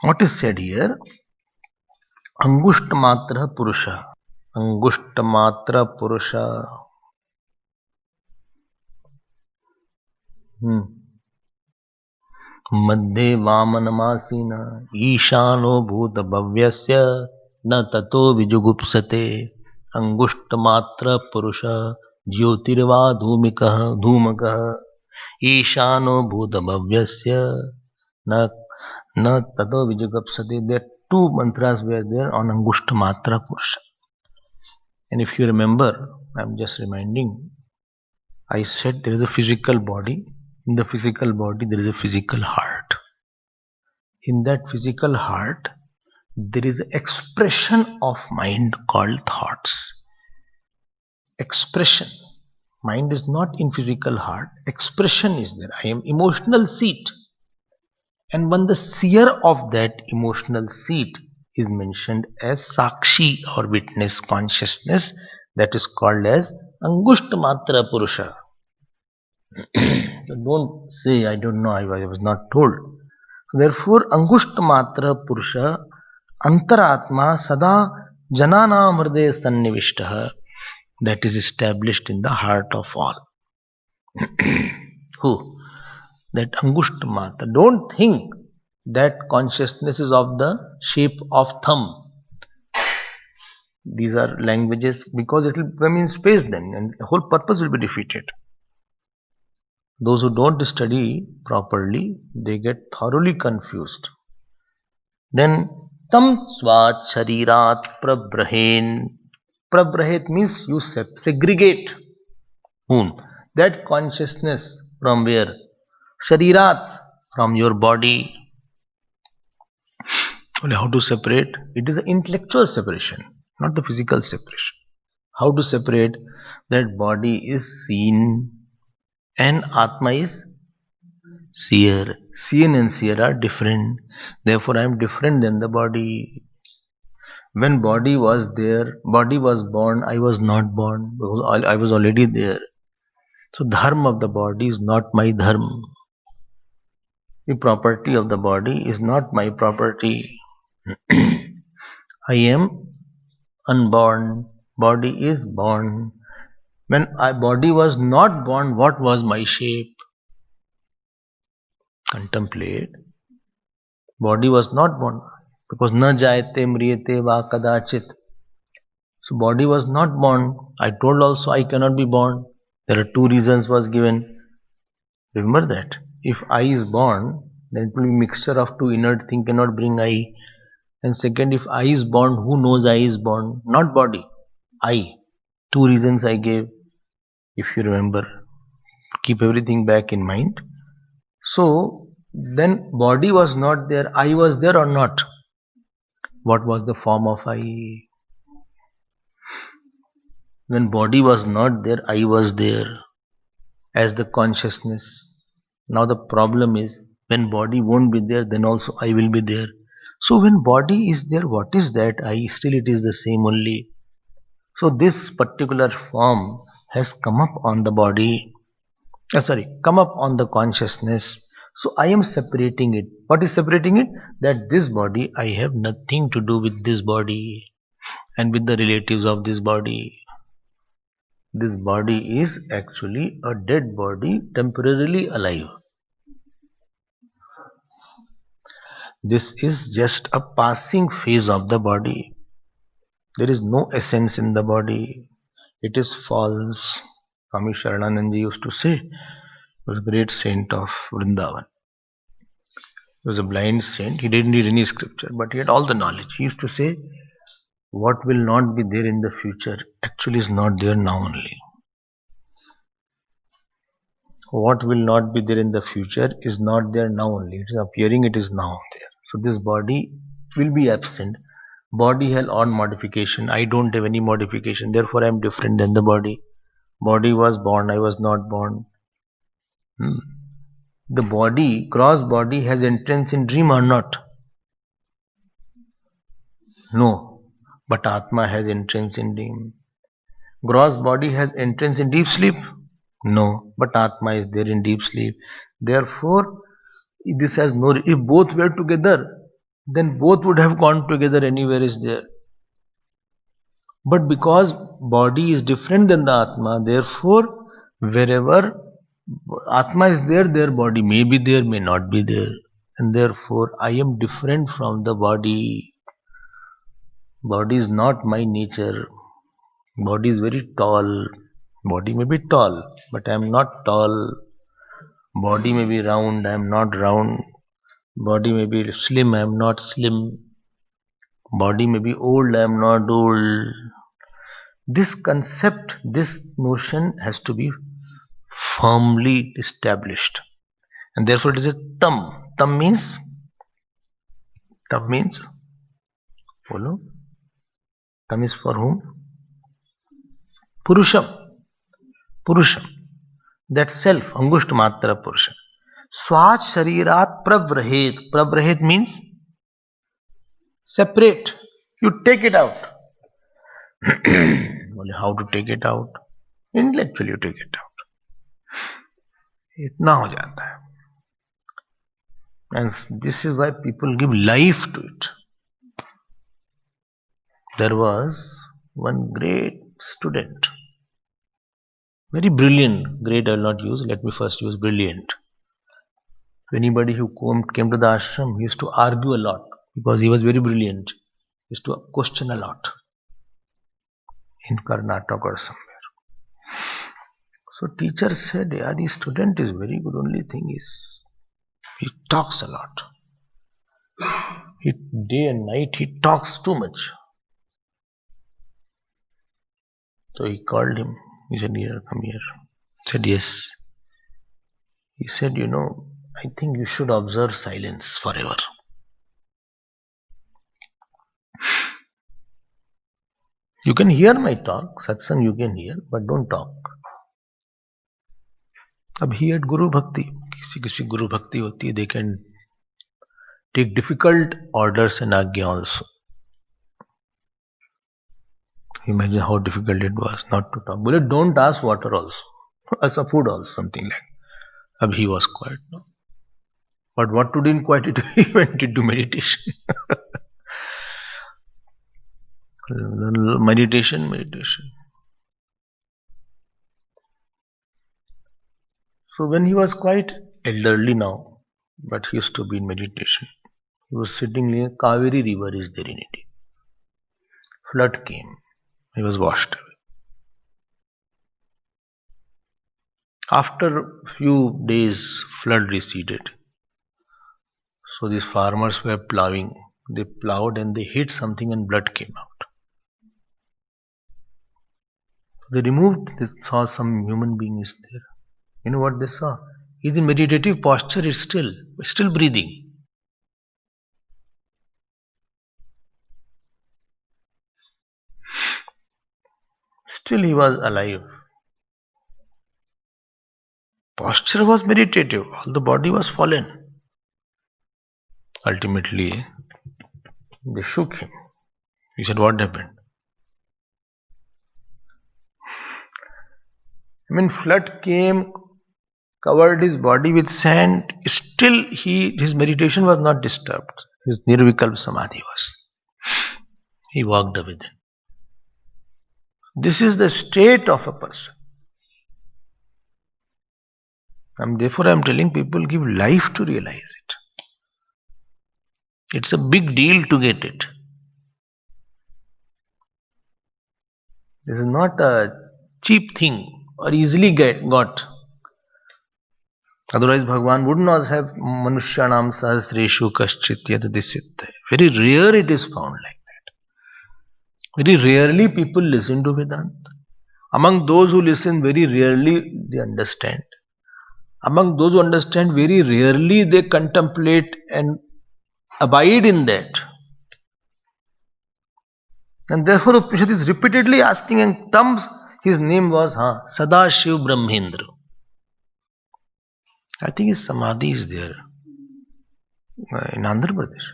What is said here? Angushtamatra Purusha. Angushtamatra Purusha. मध्ये वामनमासीन ईशानो भूतभव्यस्य न ततो विजुगुप्सते अंगुष्टमात्र पुरुष ज्योतिर्वा धूमकः ईशानो भूतभव्यस्य न न tato vijugapsati. There two mantras were there on Angushtamatra Purusha. And if you remember, I'm just reminding, I said there is a physical body. In the physical body, there is a physical heart. In that physical heart, there is an expression of mind called thoughts. Expression. Mind is not in physical heart. Expression is there. I am emotional seat. And when the seer of that emotional seat is mentioned as Sakshi or witness consciousness, that is called as Angushtamatra Purusha. Don't say, I don't know, I was not told. Therefore, Angushtamatra Purusha Antaratma Sada Jananam Hriday Sannivishtaha, that is established in the heart of all. Who? That Angushtamatra. Don't think that consciousness is of the shape of thumb. These are languages, because it will come in space then, and the whole purpose will be defeated. Those who don't study properly, they get thoroughly confused. Then tam svat sharirat prabrahen. Prabrahet means you segregate. That consciousness from where? Sharirat, from your body. How to separate? It is an intellectual separation, not the physical separation. How to separate? That body is seen and Atma is seer. Seen and seer are different. Therefore, I am different than the body. When body was there, body was born, I was not born, because I was already there. So, dharma of the body is not my dharma. The property of the body is not my property. I am unborn, body is born. When body was not born, what was my shape? Contemplate. Body was not born, because na jayate mriyate va kadachit. So body was not born. I told also I cannot be born. There are two reasons was given. Remember that. If I is born, then it will be mixture of two inert thing, cannot bring I. And second, if I is born, who knows I is born? Not body, I. Two reasons I gave. If you remember, keep everything back in mind. So then body was not there, I was there or not? What was the form of I? When body was not there, I was there as the consciousness. Now the problem is, when body won't be there, then also I will be there. So when body is there, what is that I? Still it is the same only. So this particular form has come up on the body, come up on the consciousness. So I am separating it. What is separating it? That this body, I have nothing to do with this body and with the relatives of this body. This body is actually a dead body, temporarily alive. This is just a passing phase of the body. There is no essence in the body. It is false. Swami Sharanananda used to say, he was a great saint of Vrindavan. He was a blind saint. He didn't need any scripture, but he had all the knowledge. He used to say, what will not be there in the future actually is not there now only. What will not be there in the future is not there now only. It is appearing, it is now there. So this body will be absent. Body has own modification. I don't have any modification. Therefore, I am different than the body. Body was born. I was not born. The body, gross body, has entrance in dream or not? No. But Atma has entrance in dream. Gross body has entrance in deep sleep? No. But Atma is there in deep sleep. Therefore, this has no. If both were together, then both would have gone together anywhere is there. But because body is different than the Atma, therefore wherever Atma is there, their body may be there, may not be there. And therefore I am different from the body. Body is not my nature. Body is very tall. Body may be tall, but I am not tall. Body may be round, I am not round. Body may be slim, I am not slim. Body may be old, I am not old. This concept, this notion has to be firmly established. And therefore it is a tam. Tam means, follow. Tam is for whom? Purusham. Purusham. That self, Angusht Matra Purusha. Swach Sharirat Pravrahet. Pravrahet means separate. You take it out. Only how to take it out? Intellectually you take it out. इतना हो जाता है. And this is why people give life to it. There was one great student, very brilliant. Great I will not use, let me first use brilliant. Anybody who came to the ashram, he used to argue a lot because he was very brilliant. He used to question a lot in Karnataka or somewhere. So teacher said, yeah, the student is very good, only thing is he talks a lot. Day and night he talks too much. So he called him. He said, here, come here. He said, yes. He said, I think you should observe silence forever. You can hear my talk, satsang you can hear, but don't talk. Ab he had Guru Bhakti. Kisi Guru Bhakti hoti hai, they can take difficult orders and agya also. Imagine how difficult it was not to talk. Bullet, don't ask water also. Ask a food also, something like. Ab he was quiet now. But what to do in quiet? He went into meditation. Meditation. So when he was quite elderly now, but he used to be in meditation, he was sitting near Kaveri river is there in India. Flood came. He was washed away. After few days, flood receded. So these farmers were plowing. They plowed and they hit something and blood came out. They removed, they saw some human being is there. You know what they saw? He's in meditative posture, he's still breathing. Still he was alive. Posture was meditative, all the body was fallen. Ultimately, they shook him. He said, what happened? Flood came, covered his body with sand. Still his meditation was not disturbed. His nirvikalpa samadhi was. He walked away then. This is the state of a person. And therefore I am telling people, give life to realize it. It's a big deal to get it. This is not a cheap thing or easily got. Otherwise Bhagavan would not have Manushyanam Sahasreshu Kaschit Yadadisitta. Very rare it is found like that. Very rarely people listen to Vedanta. Among those who listen, very rarely they understand. Among those who understand, very rarely they contemplate and abide in that. And therefore Upanishad is repeatedly asking, and thumbs, his name was Sadashiv Brahmendra. I think his samadhi is there in Andhra Pradesh,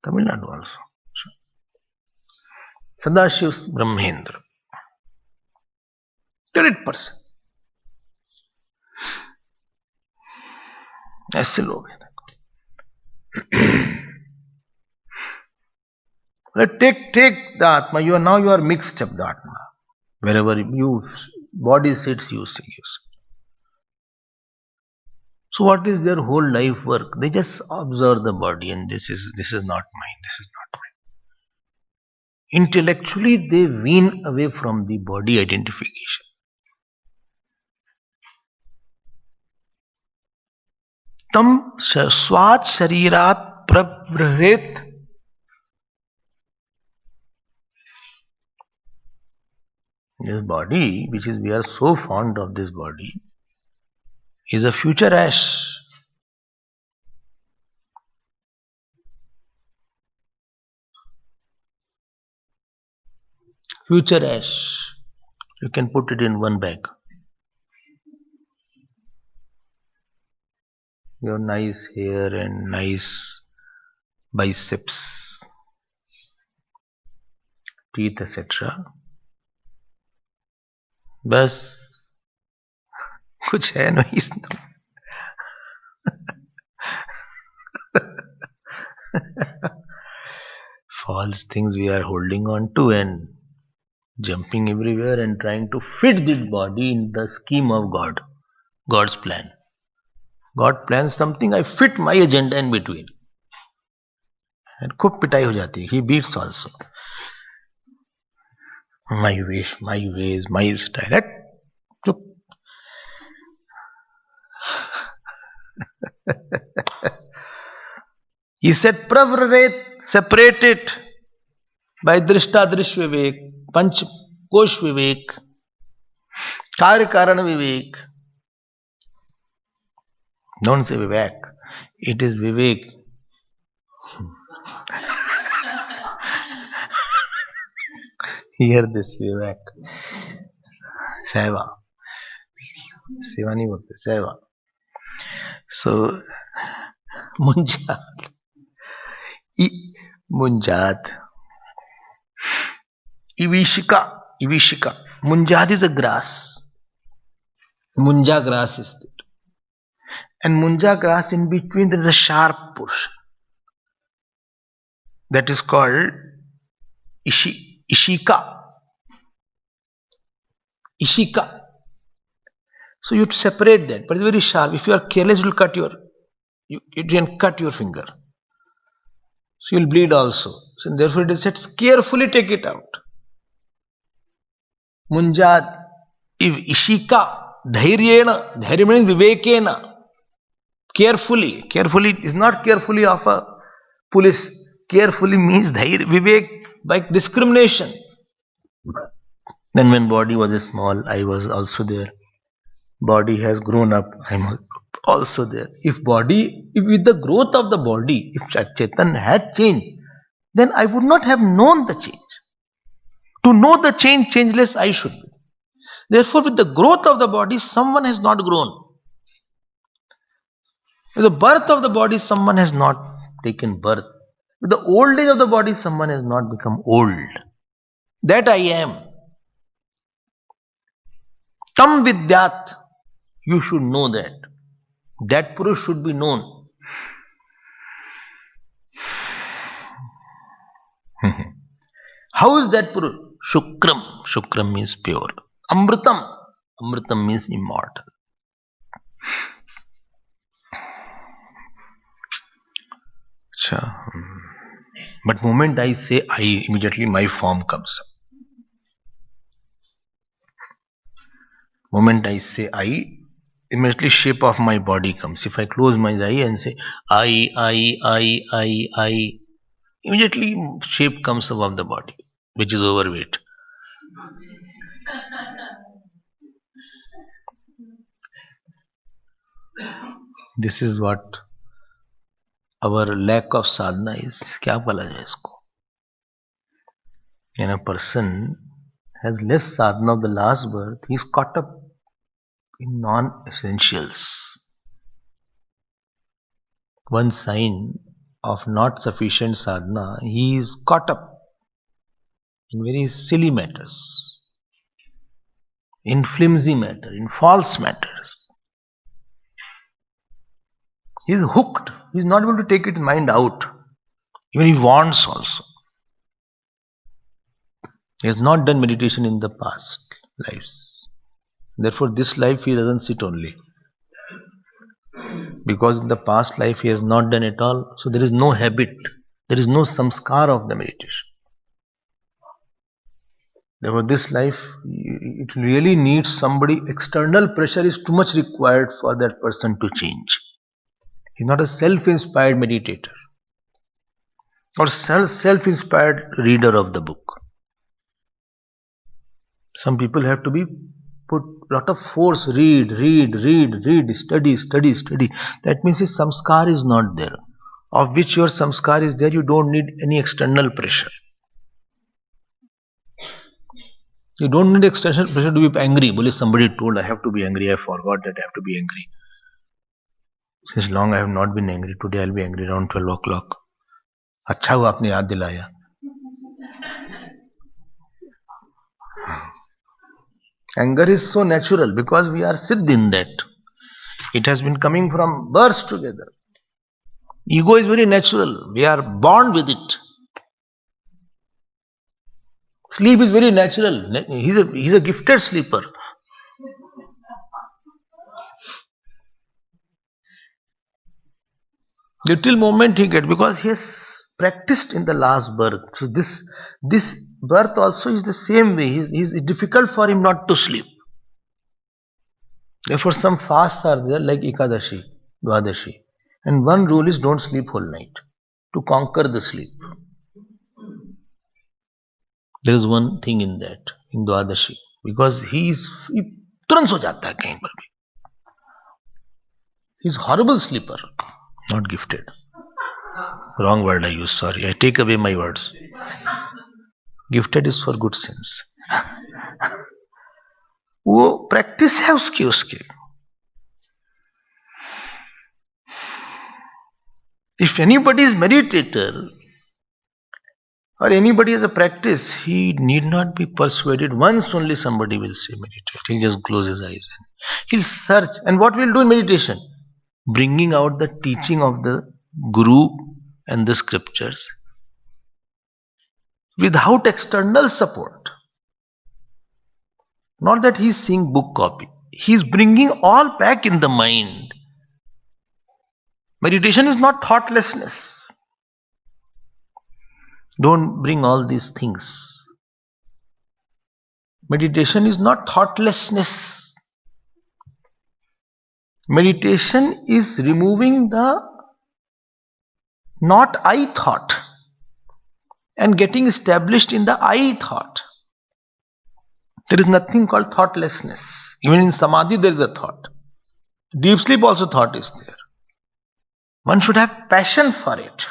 Tamil Nadu also. Sadashiv Brahmendra. Great person. ऐसे लोग हैं. Take the Atma. You are mixed up the Atma. Wherever you body sits, you see. So what is their whole life work? They just observe the body, and this is not mine. This is not mine. Intellectually, they wean away from the body identification. Tam swat sharirat pravrit. This body, which is we are so fond of this body, is a future ash. Future ash. You can put it in one bag. Your nice hair and nice biceps, teeth, etc. बस कुछ है नहीं इसमें. False things we are holding on to and jumping everywhere and trying to fit this body in the scheme of God, God's plan. God plans something, I fit my agenda in between. And खूब पिटाई हो जाती है. He beats also. My wish, my ways, my style. He said, Pravraret, separate it by Drishta Drish Vivek, Panch Kosh Vivek, Karya Karana Vivek. Don't say Vivek, it is Vivek. Hear this, Vivek. Seva. Seva nahi bolte, Seva. So, Munjat. Ivishika. Munjat is a grass. Munja grass is it. And Munja grass, in between there is a sharp portion. That is called Ishika. So you separate that, but it's very sharp. If you are careless, you can cut your finger. So you'll bleed also. So therefore it is said, carefully take it out. Munjat, if Ishika, dhairyena, dhairya means vivekena. Carefully is not carefully of a police. Carefully means dhairya, vivek, by discrimination. Then when body was small, I was also there. Body has grown up, I am also there. If with the growth of the body, if Chaitanya had changed, then I would not have known the change. To know the change, changeless I should be. Therefore, with the growth of the body, someone has not grown. With the birth of the body, someone has not taken birth. With the old age of the body, someone has not become old. That I am. Tam vidyat. You should know that. That Purush should be known. How is that Purush? Shukram. Shukram means pure. Amritam. Amritam means immortal. But moment I say I, immediately my form comes up. Moment I say I, immediately shape of my body comes. If I close my eye and say I, immediately shape comes above the body, which is overweight. This is what our lack of sadhana is. क्या बोला जाए इसको? When a person has less sadhana of the last birth, he is caught up in non-essentials. One sign of not sufficient sadhana, he is caught up in very silly matters, in flimsy matter, in false matters. He is hooked. He is not able to take his mind out. Even he wants also. He has not done meditation in the past lives. Therefore, this life he doesn't sit only. Because in the past life he has not done at all. So there is no habit. There is no samskar of the meditation. Therefore, this life, it really needs somebody. External pressure is too much required for that person to change. He's not a self-inspired meditator or self-inspired reader of the book. Some people have to be put a lot of force, read, study. That means his samskar is not there. Of which your samskar is there, you don't need any external pressure. You don't need external pressure to be angry. Well, somebody told I have to be angry, I forgot that I have to be angry. Since long I have not been angry. Today I'll be angry around 12 o'clock. अच्छा हुआ आपने याद दिलाया. Anger is so natural because we are siddh in that. It has been coming from birth together. Ego is very natural. We are born with it. Sleep is very natural. He's a gifted sleeper. Little moment he gets because he has practiced in the last birth. So this birth also is the same way. It's difficult for him not to sleep. Therefore, some fasts are there like Ekadashi, Dwadashi. And one rule is don't sleep whole night to conquer the sleep. There is one thing in that, in Dwadashi, because he तुरंत सो जाता है कहीं पर भी. He's horrible sleeper, not gifted. Wrong word I use, sorry. I take away my words. Gifted is for good sense. वो practice है उसके. If anybody is meditator or anybody has a practice, he need not be persuaded. Once only somebody will say meditate. He'll just close his eyes and he'll search. And what we'll do in meditation? Bringing out the teaching of the Guru and the scriptures without external support. Not that he's seeing book copy. He's bringing all back in the mind. Meditation is not thoughtlessness. Don't bring all these things. Meditation is not thoughtlessness. Meditation is removing the not I thought and getting established in the I thought. There is nothing called thoughtlessness. Even in samadhi there is a thought. Deep sleep also thought is there. One should have passion for it.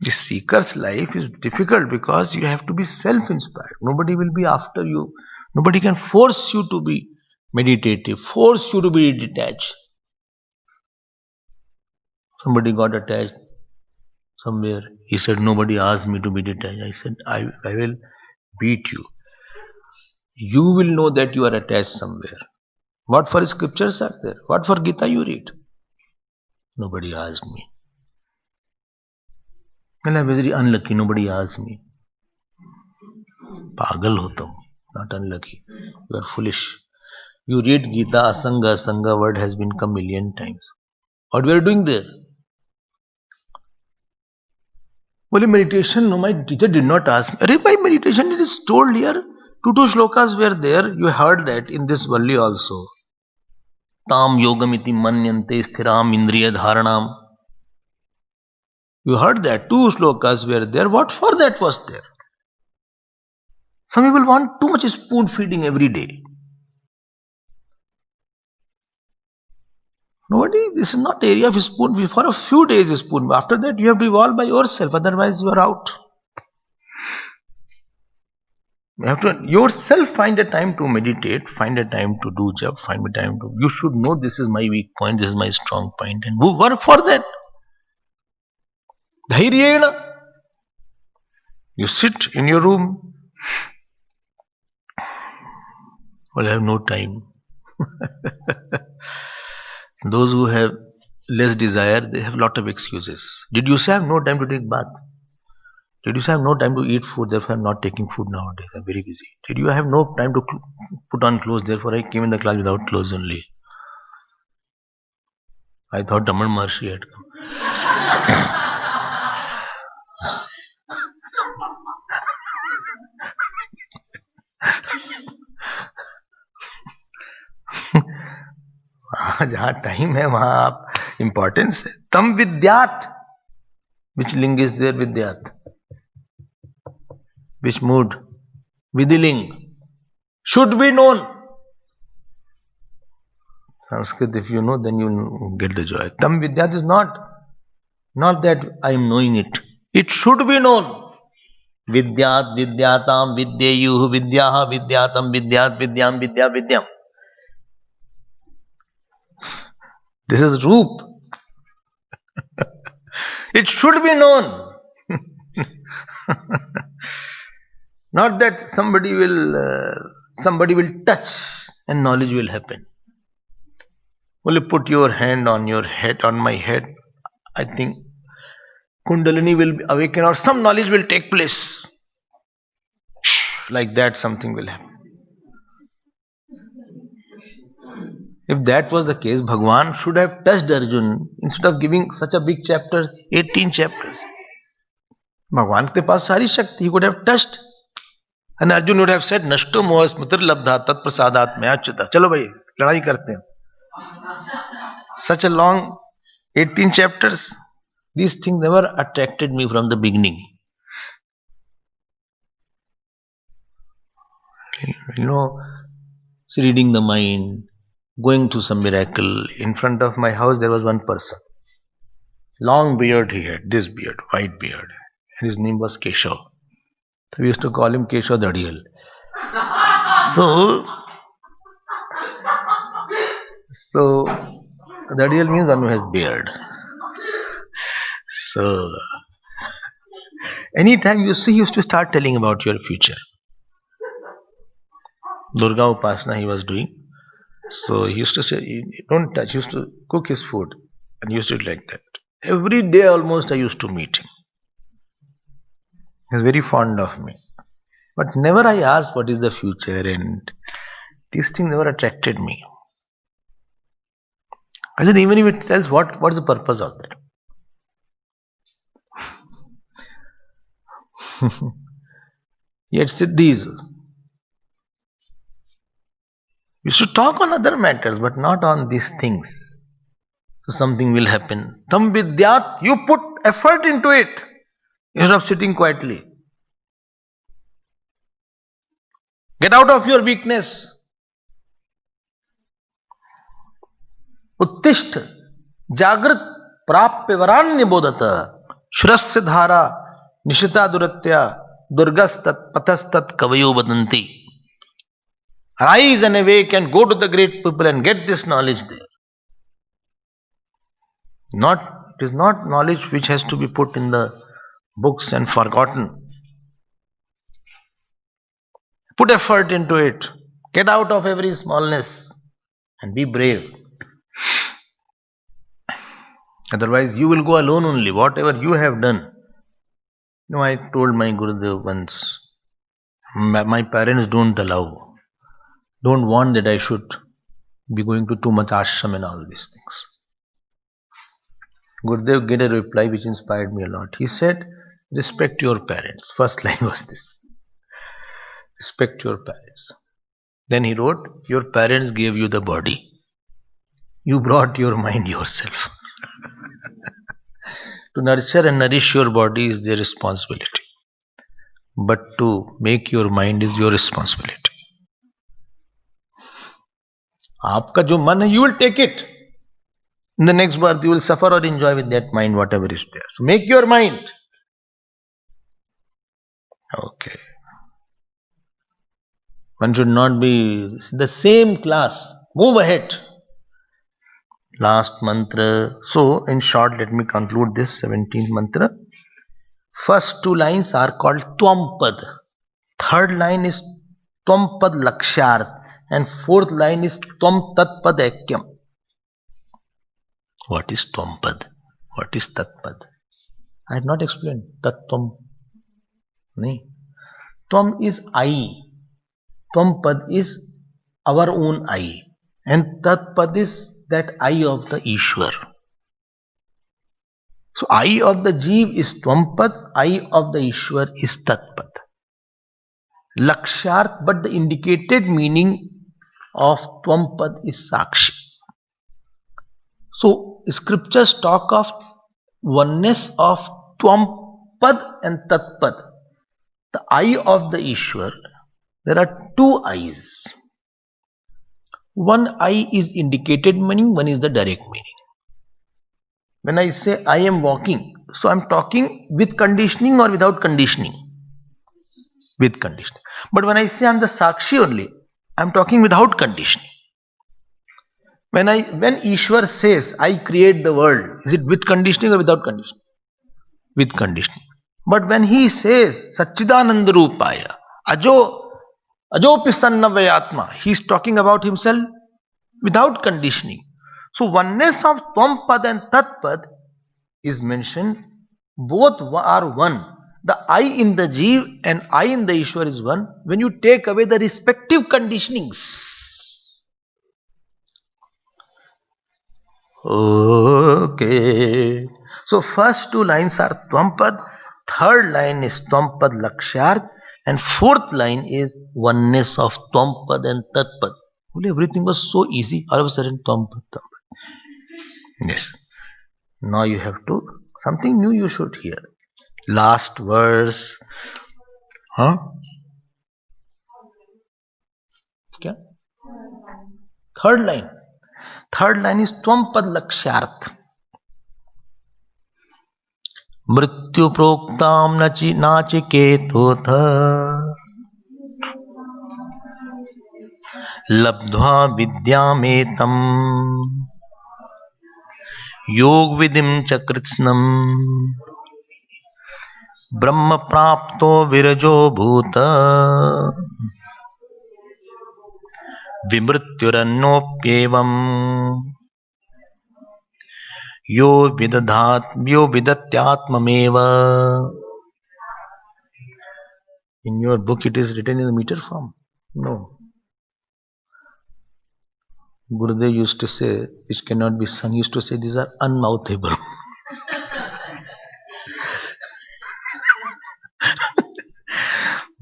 The seeker's life is difficult because you have to be self-inspired. Nobody will be after you. Nobody can force you to be meditative, force you to be detached. Somebody got attached somewhere. He said, nobody asked me to be detached. I said, I will beat you. You will know that you are attached somewhere. What for scriptures are there? What for Gita you read? Nobody asked me. Well, I'm very unlucky. Nobody asked me. Pagal ho tum, not unlucky. You are foolish. You read Gita, Asanga word has been come million times. What we are doing there? Well, meditation, no, my teacher did not ask me. By meditation, it is told here. Two shlokas were there. You heard that in this Valli also. Tam yogamiti manyante sthiram indriya dharanam. You heard that. Two shlokas were there. What for that was there? Some people want too much spoon feeding every day. Nobody, this is not area of spoon feeding. For a few days spoon. After that you have to evolve by yourself. Otherwise you are out. You have to yourself find a time to meditate. Find a time to do jap. Find a time to. You should know this is my weak point. This is my strong point. And work for that. Dhairyena. You sit in your room. Well, I have no time. Those who have less desire, they have a lot of excuses. Did you say I have no time to take bath? Did you say I have no time to eat food, therefore I am not taking food nowadays? I am very busy. Did you have no time to put on clothes, therefore I came in the class without clothes only? I thought Raman Maharshi had come. जहां time है वहां आप importance है. तम विद्यात. Which ling is there? Vidyat. Which mood? Vidiling. Should be known. Sanskrit, if you know, then you get the joy. Tam vidyat is not that I am knowing it. It should be known. Vidyat, vidyatam, vidyayuh, vidyaha, vidyatam, vidyat, vidyam, vidya, vidyam. This is Roop. It should be known. Not that somebody will touch and knowledge will happen. Will you put your hand on your head, on my head? I think Kundalini will awaken or some knowledge will take place. Like that, something will happen. If that was the case, Bhagwan should have touched Arjun instead of giving such a big chapter, 18 chapters. Bhagwan ke paas sari shakti, he could have touched. And Arjun would have said, Nashto moha smritir labdha tat prasadat mein achyuta. Chalo bhai, ladai karte hain. Such a long 18 chapters. These things never attracted me from the beginning. You know, reading the mind, going through some miracle. In front of my house there was one person. Long beard he had, this beard, white beard. And his name was Keshav. So we used to call him Keshav Dadiyal. So Dadiyal means one who has beard. So anytime you see, he used to start telling about your future. Durga Upasana he was doing. So he used to say, don't touch. He used to cook his food and used to do it like that. Every day almost I used to meet him. He was very fond of me. But never I asked what is the future, and these things never attracted me. I said, even if it tells what is the purpose of that? Yet Siddhis we should talk on other matters, but not on these things. So something will happen. Tam vidyat, you put effort into it instead of sitting quietly. Get out of your weakness. Uttisht, jagrat, prapya varanya bodhata, shrasya dhara, nishita duratya, durgastat patastat kavayo vadanti. Arise and awake and go to the great people and get this knowledge there. It is not knowledge which has to be put in the books and forgotten. Put effort into it. Get out of every smallness and be brave. Otherwise you will go alone only, whatever you have done. You know, I told my Gurudev once, my parents don't want that I should be going to too much ashram and all these things. Gurudev gave a reply which inspired me a lot. He said, respect your parents. First line was this. Respect your parents. Then he wrote, your parents gave you the body. You brought your mind yourself. To nurture and nourish your body is their responsibility. But to make your mind is your responsibility. आपका जो मन है, you will take it. In the next birth, you will suffer or enjoy with that mind, whatever is there. So make your mind. Okay. One should not be the same class. Move ahead. Last mantra. So, in short, let me conclude this 17th mantra. First two lines are called Twampad. Third line is Twampad Lakshyarth. And fourth line is Tvam Tatpad Aikyam. What is Twampad? What is Tatpad? I had not explained. Tattvam. नहीं, Tvam is I. Tvam pad is our own I. And Tat pad is that I of the Ishwar. So I of the Jeev is Tvam pad, I of the Ishwar is Tat pad. Lakshyarth, but the indicated meaning of Tvam pad is Sakshi. So scriptures talk of oneness of Tvam pad and Tat pad. The I of the Ishwar, there are two I's. One I is indicated meaning, one is the direct meaning. When I say I am walking, so I am talking with conditioning or without conditioning? With conditioning. But when I say I am the Sakshi only, I am talking without conditioning. When Ishwar says I create the world, is it with conditioning or without conditioning? With conditioning. But when he says Satchidananda Rupaya, Ajopi Sannavayatma, he is talking about himself without conditioning. So oneness of Tvampad and Tatpad is mentioned. Both are one. The I in the Jeev and I in the Ishwar is one. When you take away the respective conditionings. Okay. So first two lines are Tvampad, third line is Tvampad Lakshyarth, and fourth line is oneness of Tvampad and Tatpad. Only everything was so easy. All of a sudden Tvampad, Tvampad. Yes. Now you have to, something new you should hear. Last verse. Huh? Kya? Third line. Third line is Tvampad Lakshyarth. मृत्यु प्रोक्ताम नाचिकेतोथ लब्ध्वा विद्यामेतम योग विधिम च कृत्स्नम ब्रह्म प्राप्तो विरजो भूत विमृत्युरन्नोप्येवम् यो विदत्यात्ममेव. In your book it is written in the meter form. No. Gurudev used to say, which cannot be sung, used to say these are unmouthable.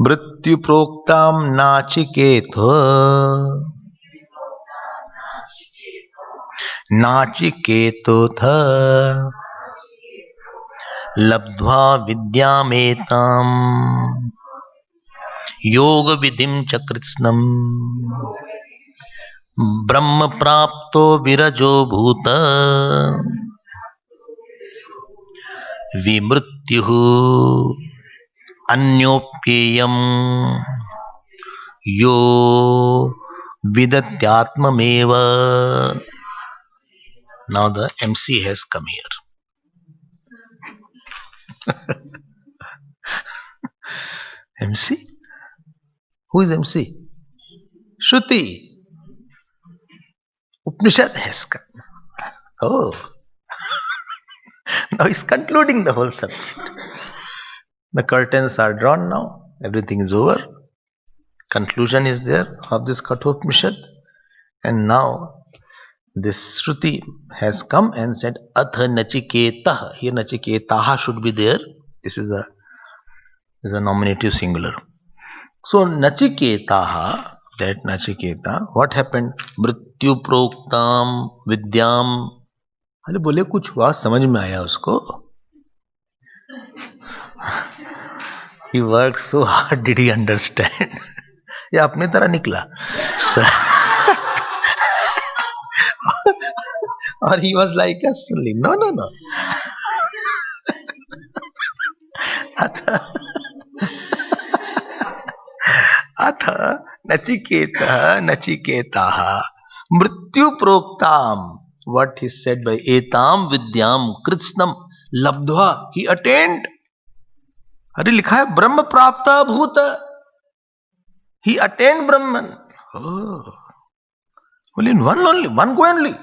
मृत्यु प्रोक्ताम नाचिकेतोथ लब्ध्वा विद्यामेताम योग विधिम च कृत्स्नम ब्रह्म प्राप्तो विरजो भूत विमृत्युः अन्योप्येयम् यो विदत्यात्ममेव. Now the MC has come here. MC? Who is MC? Shruti. Upanishad has come. Oh. Now he's concluding the whole subject. The curtains are drawn now. Everything is over. Conclusion is there of this Kathopanishad. And now this Shruti has come and said, Atha Nachiketah. Here Nachiketaha should be there. This is a nominative singular. So Nachiketaha, that Nachiketa, what happened? Mrityu Proktam Vidyam. अरे बोले कुछ हुआ समझ में आया उसको. He worked so hard, did he understand? या अपने तरह निकला. Or he was like us only. No. अथ नचिकेतः मृत्यु प्रोक्ताम. What he said by etam vidyam कृत्स्नम लब्ध्वा, he attained. अरे लिखा है ब्रह्म प्राप्त भूत. He attained Brahman. Oh. Only in one only, one go only.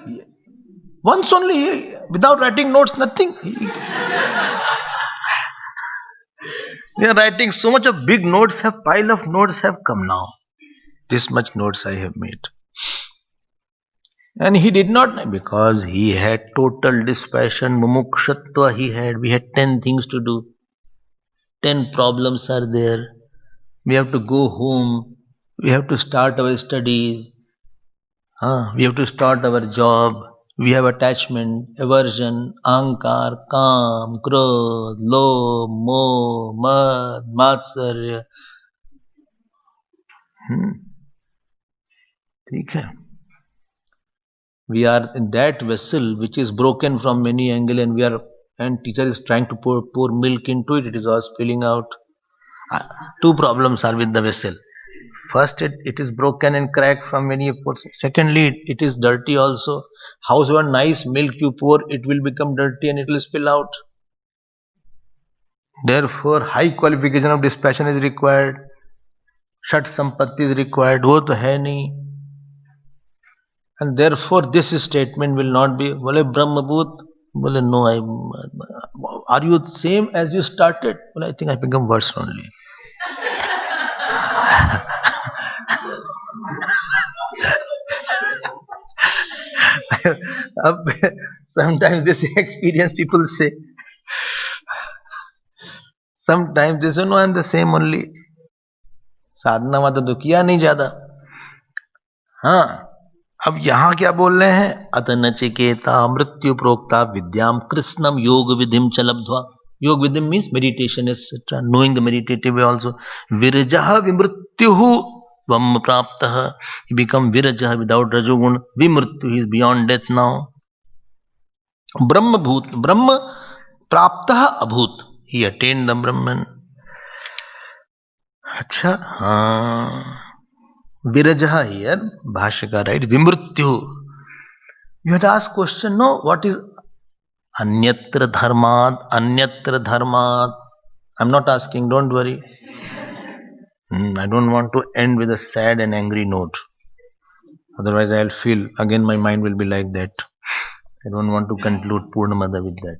Once only, without writing notes, nothing. We are writing so much of big notes, have pile of notes have come now. This much notes I have made. And he did not, because he had total dispassion, mumukshatva he had. We had 10 things to do. 10 problems are there. We have to go home. We have to start our studies. We have to start our job. We have attachment, aversion, ankar, काम, क्रोध, लोभ, मोह, मद, मात्सर्य. ठीक है. We are in that vessel which is broken from many angles, and teacher is trying to pour milk into it. It is all spilling out. Two problems are with the vessel. First, it is broken and cracked from many ports. Secondly, it is dirty also. However nice milk you pour, it will become dirty and it will spill out. Therefore, high qualification of dispassion is required. Shat sampatti is required. वो तो है नहीं. And therefore, this statement will not be. बोले ब्रह्मभूत. बोले no. Are you the same as you started? Well, I think I become worse only. Sometimes this experience people say. Sometimes they say no, I am the same only. साधना वादा तो किया नहीं ज्यादा. हाँ, अब यहां क्या बोल रहे हैं? अत नचिकेता मृत्यु प्रोक्ता विद्याम कृष्णम योग विधिम च लब्ध्वा. योग विधिम means meditation etc. Knowing the meditative way also. विरजः विमृत्युः त्वं प्राप्तः. He become virajah without rajogun. Vimrityu, he is beyond death now. Brahma bhut, Brahma praptah abhut. He attained the Brahman. अच्छा, हाँ. Virajaha here, Bhashaka, right? Vimrityu. You had asked question, no? What is Anyatra dharmat? Anyatra dharmat. I'm not asking, don't worry. I don't want to end with a sad and angry note. Otherwise, I'll feel again my mind will be like that. I don't want to conclude Purnamada with that.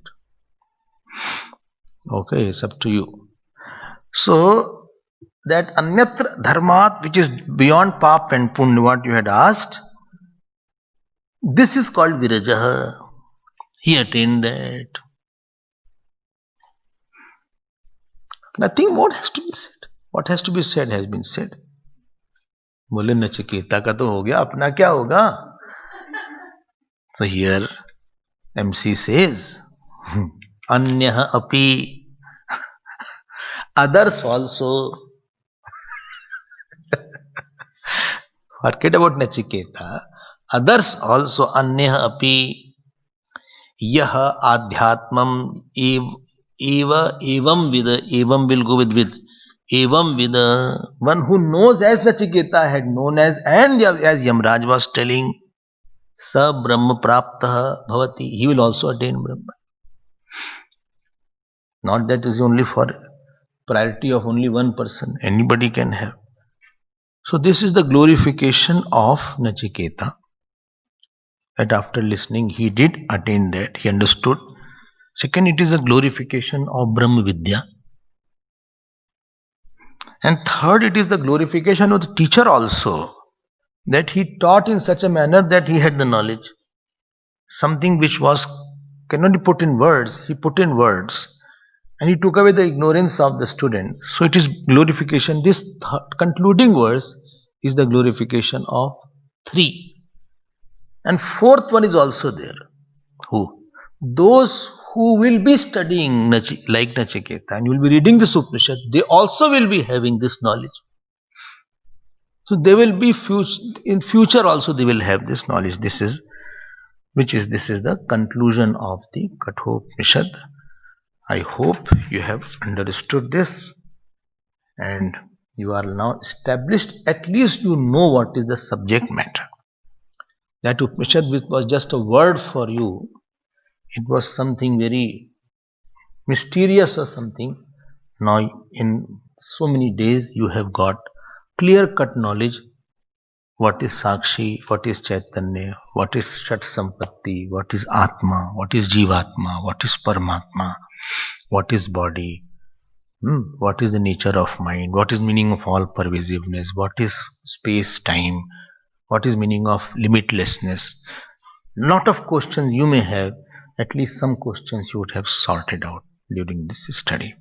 Okay, it's up to you. So, that Anyatra dharmat, which is beyond pap and punya, what you had asked, this is called Virajaha. He attained that. Nothing more has to be said. What has to be said has been said. बोले नचिकेता का तो हो गया, अपना क्या होगा? So here MC says, Anyah api, others also. Forget about Nachiketa. Others also, Anyah api, yah adhyatmam eva evam vida, evam will go with. Evam vida, one who knows as Nachiketa had known as, and as Yamraj was telling, sa brahma praptah bhavati, he will also attain Brahma. Not that is only for priority of only one person, anybody can have. So this is the glorification of Nachiketa, that after listening he did attain that, he understood. Second, it is a glorification of Brahma Vidya. And third, it is the glorification of the teacher also, that he taught in such a manner that he had the knowledge. Something which cannot be put in words, he put in words. And he took away the ignorance of the student. So it is glorification. This concluding verse is the glorification of three. And fourth one is also there. Who? Those who will be studying like Nachiketa and will be reading this Upanishad, they also will be having this knowledge. So they will be in future also they will have this knowledge. This is the conclusion of the Kathopanishad. I hope you have understood this and you are now established. At least you know what is the subject matter. That Upanishad was just a word for you. It was something very mysterious or something. Now in so many days you have got clear-cut knowledge. What is Sakshi, what is Chaitanya, what is Shat Sampatti, what is Atma, what is Jivatma, what is Paramatma, what is body, What is the nature of mind? What is meaning of all pervasiveness? What is space time? What is meaning of limitlessness? Lot of questions you may have. At least some questions you would have sorted out during this study.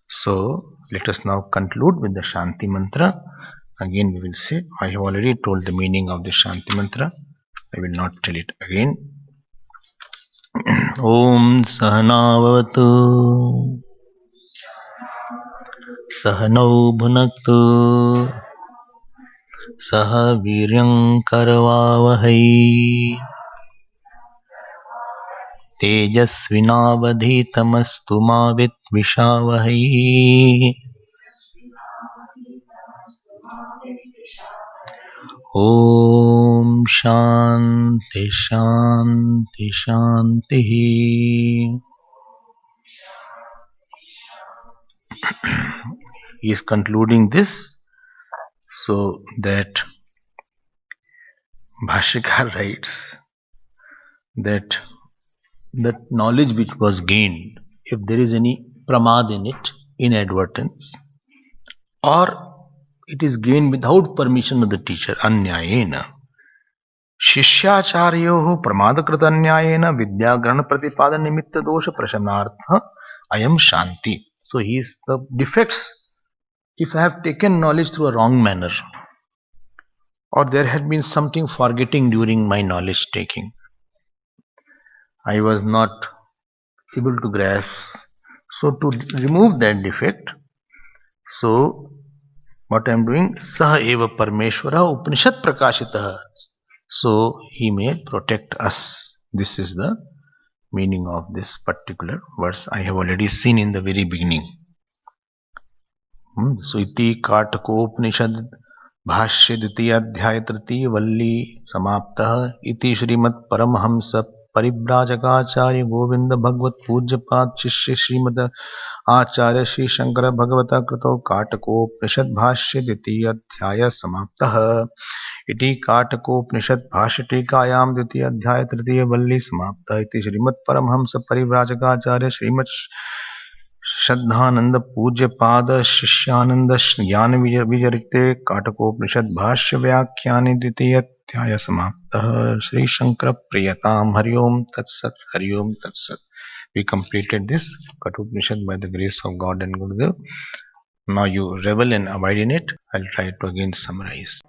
So let us now conclude with the Shanti Mantra. Again we will say, I have already told the meaning of the Shanti Mantra. I will not tell it again. Om Sahanavavatu Sahanau Bhunaktu सह वीर्यं करवावहै तेजस्विनावधीतमस्तु मा विद्विषावहै ॐ शान्ति शान्ति शान्तिः. He is concluding this so that Bhashyakar writes that knowledge which was gained, if there is any pramad in it, inadvertence, or it is gained without permission of the teacher, anyayena शिष्याचार्योः प्रमादकृतन्यायेन विद्याग्रहण प्रतिपादन निमित्त दोष प्रशमनार्थ ayam shanti. So he is the defects. If I have taken knowledge through a wrong manner, or there had been something forgetting during my knowledge taking, I was not able to grasp. So to remove that defect, so what I am doing, Saha eva Parmeshwara Upanishad Prakashitah. So he may protect us. This is the meaning of this particular verse I have already seen in the very beginning. So iti Katako भाष्य द्वितीय अध्याय तृतीय वल्ली समाप्तः इति श्रीमद् परमहंस परिव्राजकाचार्य गोविंद भगवत पूज्यपाद शिष्य श्रीमद आचार्य श्री शंकर भगवत कृतो काटकोपनिषद भाष्य द्वितीय अध्याय समाप्तः इति काटकोपनिषद भाष्य टीकायां द्वितीय अध्याय तृतीय वल्ली समाप्तः इति श्रीमद् परमहंस परिव्राजकाचार्य श्रीमद् श्रद्धानंद पूज्य पाद शिष्यानंद ज्ञान विजरिते काटकोपनिषद भाष्य व्याख्याने द्वितीय अध्याय समाप्तः. श्री शंकर प्रियताम. हरिओम तत्सत. हरिओम तत्सत. We completed this Kathopanishad by the grace of God and Gurudev. Now you revel and abide in it. I'll try to again summarize.